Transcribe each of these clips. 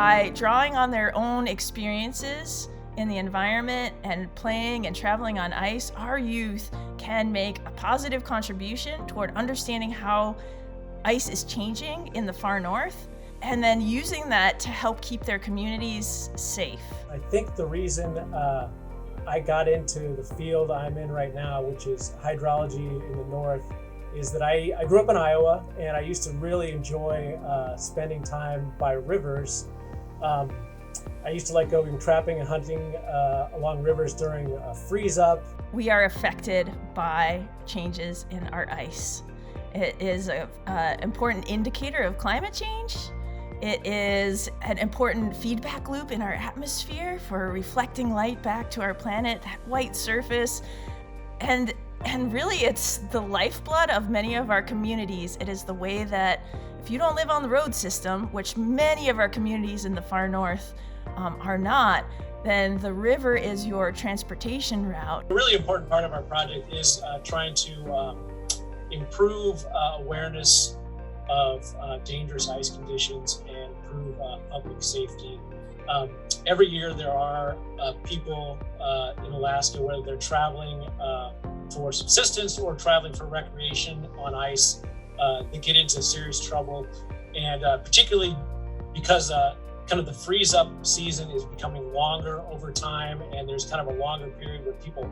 by drawing on their own experiences in the environment and playing and traveling on ice, our youth can make a positive contribution toward understanding how ice is changing in the far north, and then using that to help keep their communities safe. I think the reason I got into the field I'm in right now, which is hydrology in the north, is that I grew up in Iowa, and I used to really enjoy spending time by rivers. I used to like going trapping and hunting along rivers during freeze up. We are affected by changes in our ice. It is an important indicator of climate change. It is an important feedback loop in our atmosphere for reflecting light back to our planet, that white surface. And really, it's the lifeblood of many of our communities. It is the way that if you don't live on the road system, which many of our communities in the far north are not, then the river is your transportation route. A really important part of our project is trying to improve awareness of dangerous ice conditions and improve public safety. Every year there are people in Alaska, whether they're traveling for subsistence or traveling for recreation on ice, that get into serious trouble. And particularly because kind of the freeze up season is becoming longer over time, and there's kind of a longer period where people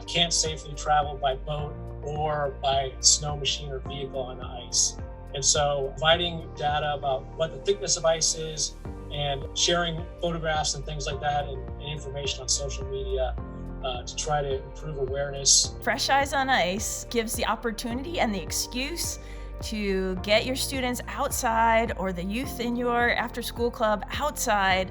can't safely travel by boat or by snow machine or vehicle on the ice. And so providing data about what the thickness of ice is and sharing photographs and things like that and information on social media to try to improve awareness. Fresh Eyes on Ice gives the opportunity and the excuse to get your students outside, or the youth in your after-school club outside,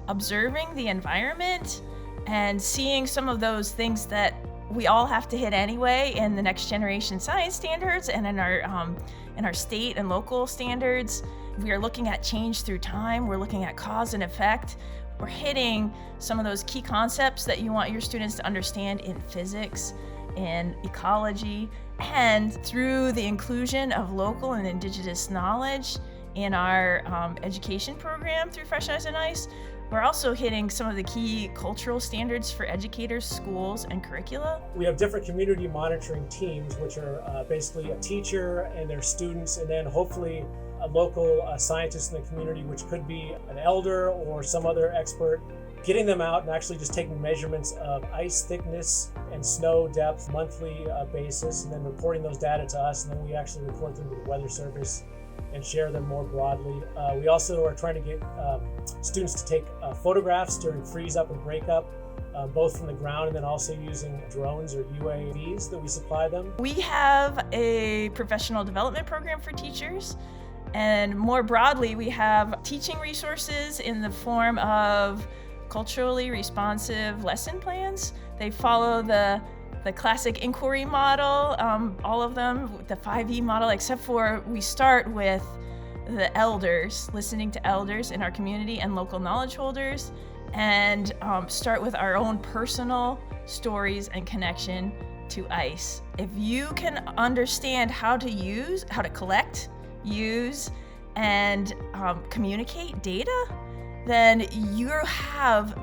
observing the environment and seeing some of those things that we all have to hit anyway in the next generation science standards and in our state and local standards. We are looking at change through time. We're looking at cause and effect. We're hitting some of those key concepts that you want your students to understand in physics, in ecology, and through the inclusion of local and indigenous knowledge in our education program through Fresh Eyes on Ice. We're also hitting some of the key cultural standards for educators, schools, and curricula. We have different community monitoring teams, which are basically a teacher and their students, and then hopefully a local scientist in the community, which could be an elder or some other expert, getting them out and actually just taking measurements of ice thickness and snow depth monthly basis, and then reporting those data to us, and then we actually report them to the Weather Service and share them more broadly. We also are trying to get students to take photographs during freeze up and break up, both from the ground and then also using drones or UAVs that we supply them. We have a professional development program for teachers, and more broadly, we have teaching resources in the form of culturally responsive lesson plans. They follow the classic inquiry model, all of them, the 5E model, except for we start with the elders, listening to elders in our community and local knowledge holders, and start with our own personal stories and connection to ice. If you can understand how to collect, use, and communicate data, then you have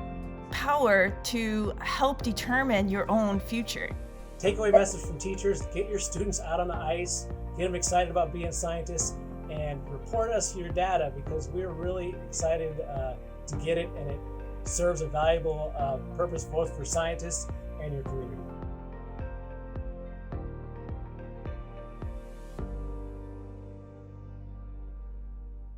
power to help determine your own future. Takeaway message from teachers: get your students out on the ice, get them excited about being scientists, and report us your data, because we're really excited to get it, and it serves a valuable purpose both for scientists and your community.